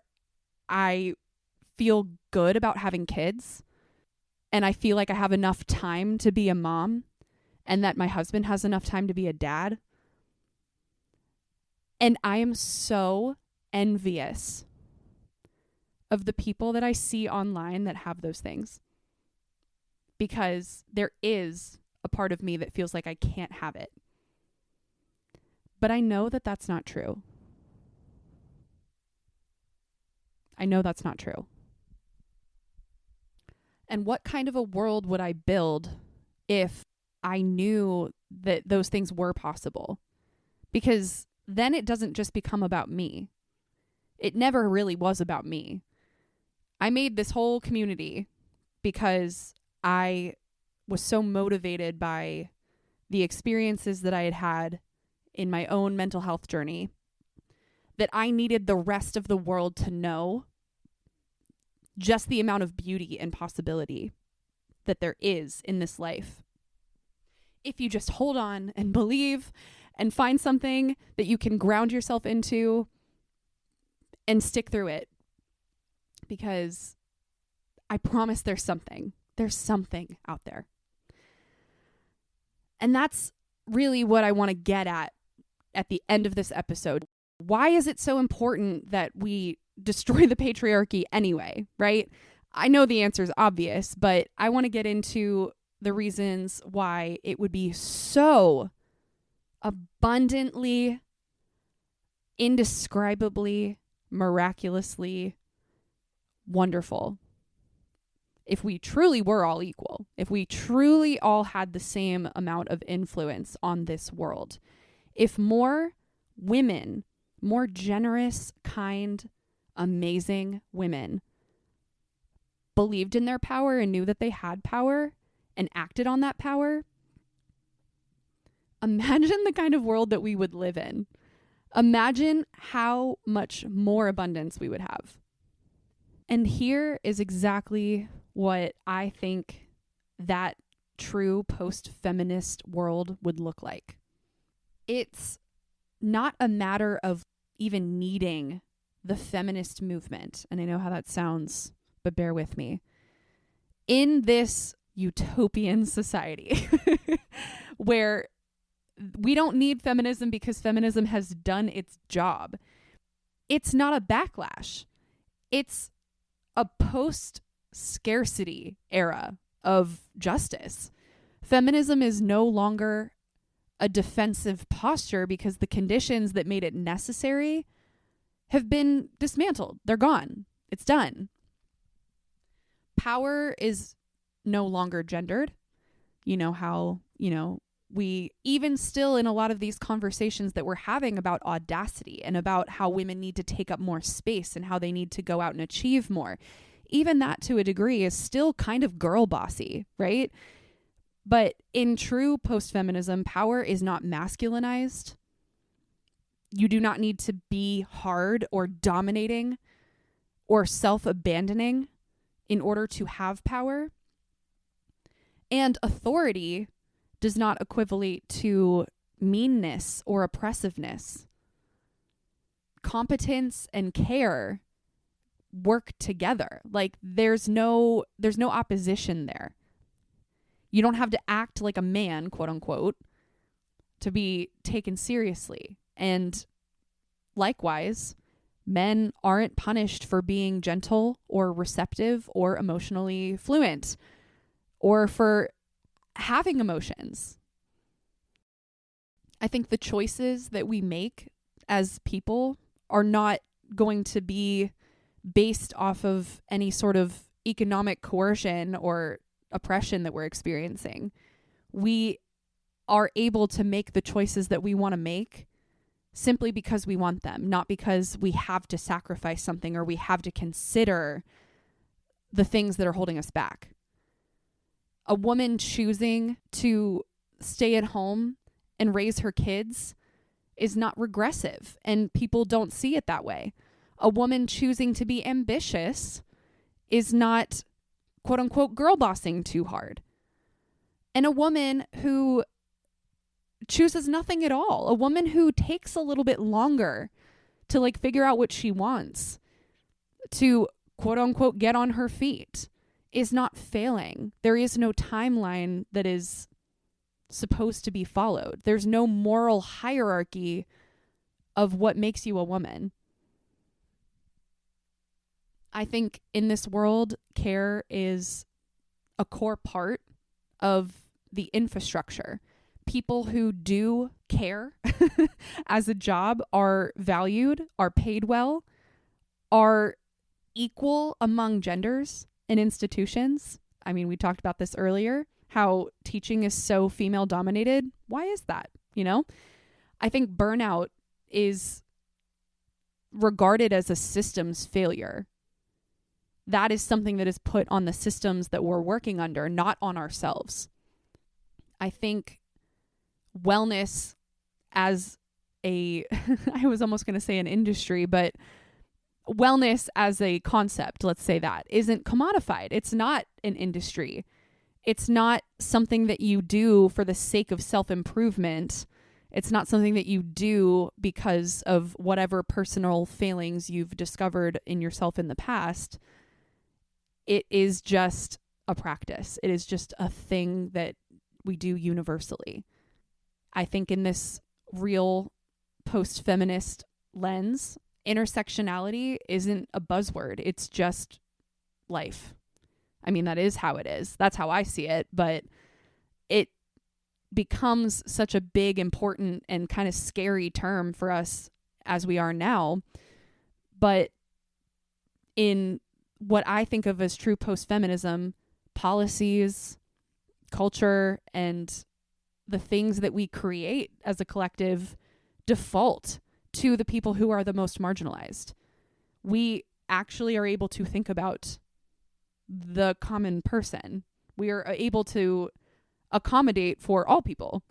I feel good about having kids and I feel like I have enough time to be a mom and that my husband has enough time to be a dad. And I am so envious of the people that I see online that have those things, because there is a part of me that feels like I can't have it. But I know that that's not true. I know that's not true. And what kind of a world would I build if I knew that those things were possible? Because then it doesn't just become about me. It never really was about me. I made this whole community because I was so motivated by the experiences that I had had in my own mental health journey that I needed the rest of the world to know just the amount of beauty and possibility that there is in this life. If you just hold on and believe and find something that you can ground yourself into and stick through it. Because I promise there's something. There's something out there. And that's really what I want to get at the end of this episode. Why is it so important that we destroy the patriarchy anyway, right? I know the answer is obvious, but I want to get into the reasons why it would be so abundantly, indescribably, miraculously wonderful if we truly were all equal, if we truly all had the same amount of influence on this world, if more women, more generous, kind, amazing women believed in their power and knew that they had power and acted on that power, imagine the kind of world that we would live in. Imagine how much more abundance we would have. And here is exactly what I think that true post-feminist world would look like. It's not a matter of even needing the feminist movement. And I know how that sounds, but bear with me. In this utopian society where we don't need feminism because feminism has done its job, it's not a backlash. It's a post-scarcity era of justice. Feminism is no longer a defensive posture because the conditions that made it necessary have been dismantled. They're gone. It's done. Power is no longer gendered. You know how, we even still in a lot of these conversations that we're having about audacity and about how women need to take up more space and how they need to go out and achieve more. Even that to a degree is still kind of girl bossy, right? But in true post-feminism, power is not masculinized. You do not need to be hard or dominating or self-abandoning in order to have power. And authority does not equivalent to meanness or oppressiveness. Competence and care work together. Like there's no opposition there. You don't have to act like a man, quote unquote, to be taken seriously. And likewise, men aren't punished for being gentle or receptive or emotionally fluent or for having emotions. I think the choices that we make as people are not going to be based off of any sort of economic coercion or oppression that we're experiencing. We are able to make the choices that we want to make simply because we want them, not because we have to sacrifice something or we have to consider the things that are holding us back. A woman choosing to stay at home and raise her kids is not regressive, and people don't see it that way. A woman choosing to be ambitious is not, quote unquote, girl bossing too hard. And a woman who chooses nothing at all, a woman who takes a little bit longer to like figure out what she wants, to quote unquote get on her feet, is not failing. There is no timeline that is supposed to be followed. There's no moral hierarchy of what makes you a woman. I think in this world, care is a core part of the infrastructure. People who do care as a job are valued, are paid well, are equal among genders in institutions. I mean, we talked about this earlier, how teaching is so female dominated. Why is that? You know, I think burnout is regarded as a systems failure. That is something that is put on the systems that we're working under, not on ourselves. I think wellness as I was almost going to say an industry, but wellness as a concept, let's say that, isn't commodified. It's not an industry. It's not something that you do for the sake of self-improvement. It's not something that you do because of whatever personal failings you've discovered in yourself in the past. It is just a practice. It is just a thing that we do universally. I think in this real post-feminist lens, intersectionality isn't a buzzword. It's just life. I mean, that is how it is. That's how I see it. But it becomes such a big, important, and kind of scary term for us as we are now. But in what I think of as true post-feminism, policies, culture, and the things that we create as a collective default to the people who are the most marginalized. We actually are able to think about the common person. We are able to accommodate for all people.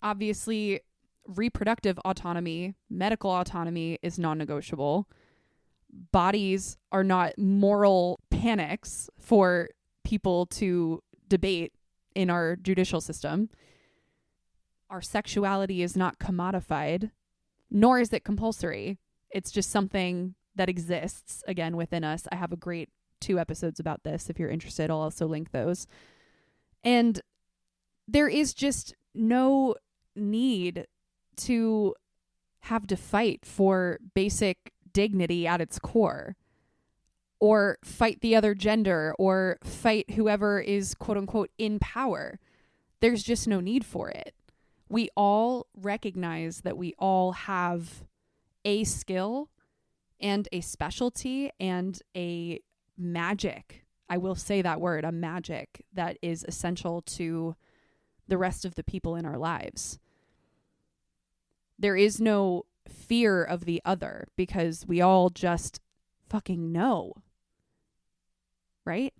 Obviously, reproductive autonomy, medical autonomy is non-negotiable. Bodies are not moral panics for people to debate in our judicial system. Our sexuality is not commodified, nor is it compulsory. It's just something that exists, again, within us. I have a great 2 episodes about this. If you're interested, I'll also link those. And there is just no need to have to fight for basic dignity at its core, or fight the other gender, or fight whoever is quote unquote in power. There's just no need for it. We all recognize that we all have a skill and a specialty and a magic. I will say that word, a magic that is essential to the rest of the people in our lives. There is no fear of the other because we all just fucking know. Right?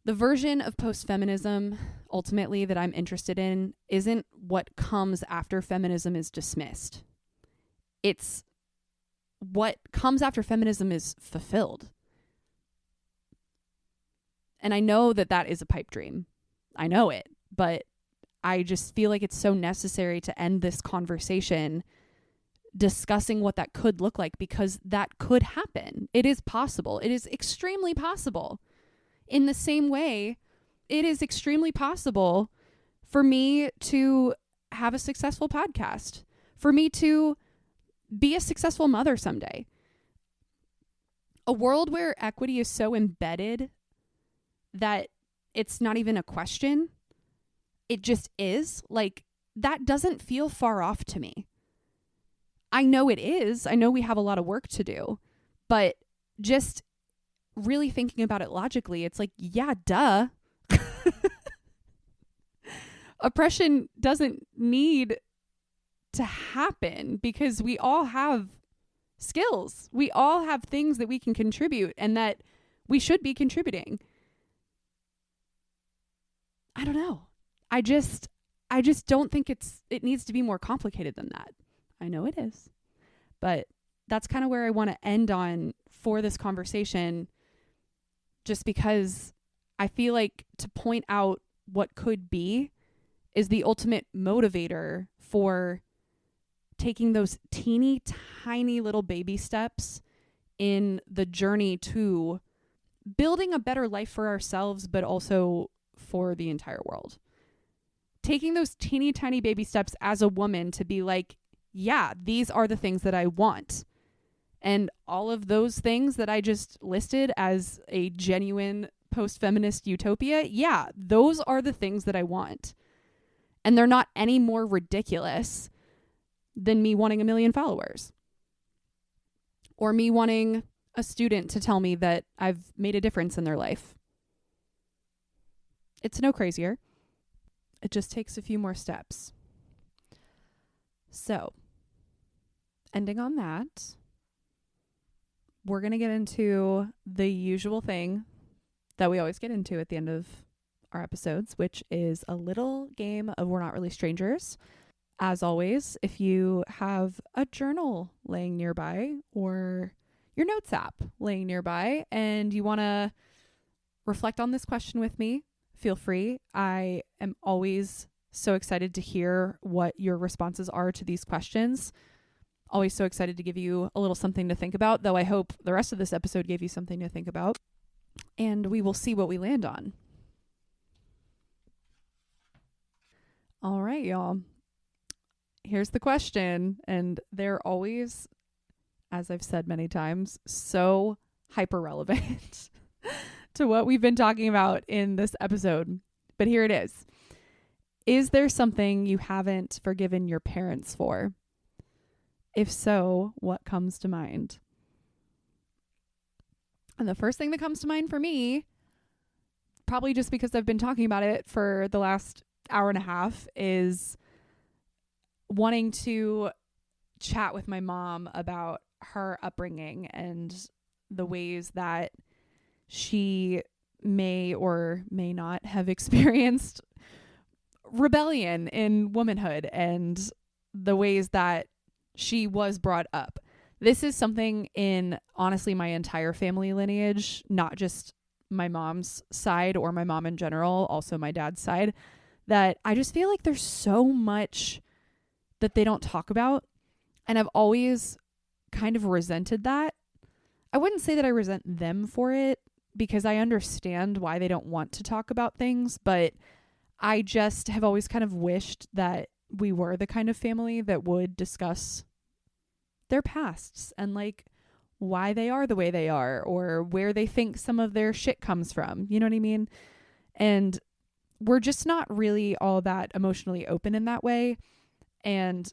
The version of post-feminism, ultimately, that I'm interested in isn't what comes after feminism is dismissed. It's what comes after feminism is fulfilled. And I know that that is a pipe dream. I know it, but I just feel like it's so necessary to end this conversation discussing what that could look like, because that could happen. It is possible. It is extremely possible. In the same way, it is extremely possible for me to have a successful podcast, for me to be a successful mother someday. A world where equity is so embedded that it's not even a question, it just is, like, that doesn't feel far off to me. I know it is. I know we have a lot of work to do, but just really thinking about it logically, it's like, yeah, duh. Oppression doesn't need to happen because we all have skills. We all have things that we can contribute and that we should be contributing. I don't know. I just don't think it needs to be more complicated than that. I know it is. But that's kind of where I want to end on for this conversation, just because I feel like to point out what could be is the ultimate motivator for taking those teeny tiny little baby steps in the journey to building a better life for ourselves, but also for the entire world. Taking those teeny tiny baby steps as a woman to be like, yeah, these are the things that I want. And all of those things that I just listed as a genuine post-feminist utopia, yeah, those are the things that I want. And they're not any more ridiculous than me wanting 1 million followers. Or me wanting a student to tell me that I've made a difference in their life. It's no crazier. It just takes a few more steps. So, ending on that, we're going to get into the usual thing that we always get into at the end of our episodes, which is a little game of We're Not Really Strangers. As always, if you have a journal laying nearby or your notes app laying nearby and you want to reflect on this question with me, feel free. I am always so excited to hear what your responses are to these questions. Always so excited to give you a little something to think about, though I hope the rest of this episode gave you something to think about. And we will see what we land on. All right, y'all. Here's the question. And they're always, as I've said many times, so hyper relevant to what we've been talking about in this episode. But here it is. Is there something you haven't forgiven your parents for? If so, what comes to mind? And the first thing that comes to mind for me, probably just because I've been talking about it for the last hour and a half, is wanting to chat with my mom about her upbringing and the ways that she may or may not have experienced rebellion in womanhood and the ways that she was brought up. This is something in, honestly, my entire family lineage, not just my mom's side or my mom in general, also my dad's side, that I just feel like there's so much that they don't talk about. And I've always kind of resented that. I wouldn't say that I resent them for it, because I understand why they don't want to talk about things, but I just have always kind of wished that we were the kind of family that would discuss their pasts and like why they are the way they are or where they think some of their shit comes from. You know what I mean? And we're just not really all that emotionally open in that way. And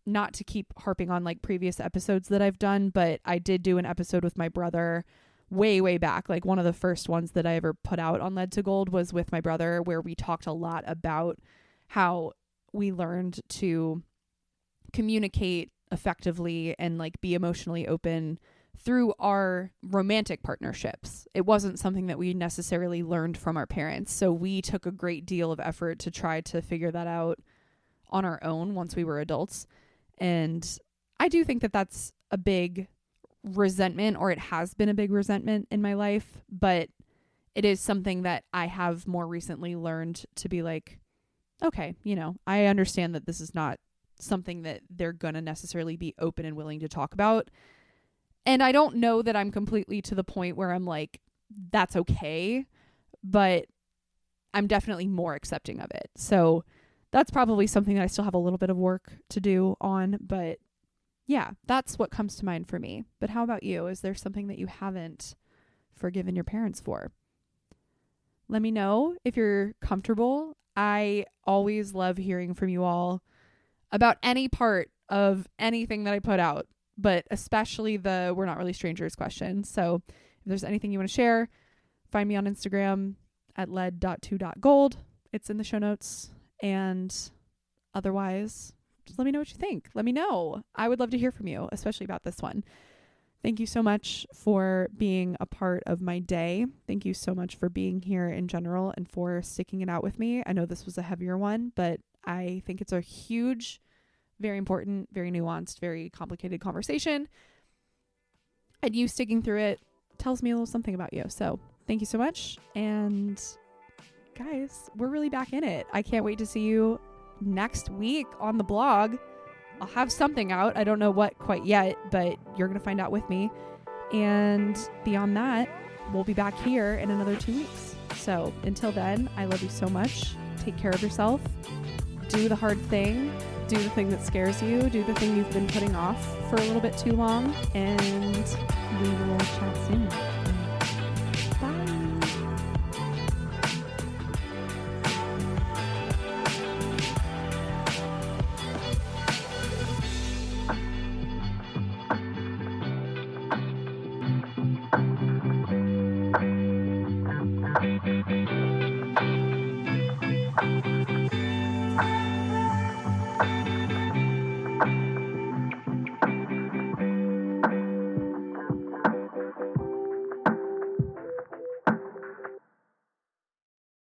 not to keep harping on like previous episodes that I've done, but I did do an episode with my brother way back. Like one of the first ones that I ever put out on Lead to Gold was with my brother, where we talked a lot about how we learned to communicate effectively and like be emotionally open through our romantic partnerships. It wasn't something that we necessarily learned from our parents. So we took a great deal of effort to try to figure that out on our own once we were adults. And I do think that that's a big resentment, or it has been a big resentment in my life, but it is something that I have more recently learned to be like, okay, I understand that this is not something that they're going to necessarily be open and willing to talk about. And I don't know that I'm completely to the point where I'm like, that's okay, but I'm definitely more accepting of it. So that's probably something that I still have a little bit of work to do on, but yeah, that's what comes to mind for me. But how about you? Is there something that you haven't forgiven your parents for? Let me know if you're comfortable. I always love hearing from you all about any part of anything that I put out, but especially the we're not really strangers question. So if there's anything you want to share, find me on Instagram at led.to.gold. It's in the show notes. And otherwise, just let me know what you think. Let me know. I would love to hear from you, especially about this one. Thank you so much for being a part of my day. Thank you so much for being here in general and for sticking it out with me. I know this was a heavier one, but I think it's a huge, very important, very nuanced, very complicated conversation. And you sticking through it tells me a little something about you. So thank you so much. And guys, we're really back in it. I can't wait to see you next week on the blog. I'll have something out. I don't know what quite yet, but you're going to find out with me. And beyond that, we'll be back here in another 2 weeks. So until then, I love you so much. Take care of yourself. Do the hard thing. Do the thing that scares you. Do the thing you've been putting off for a little bit too long. And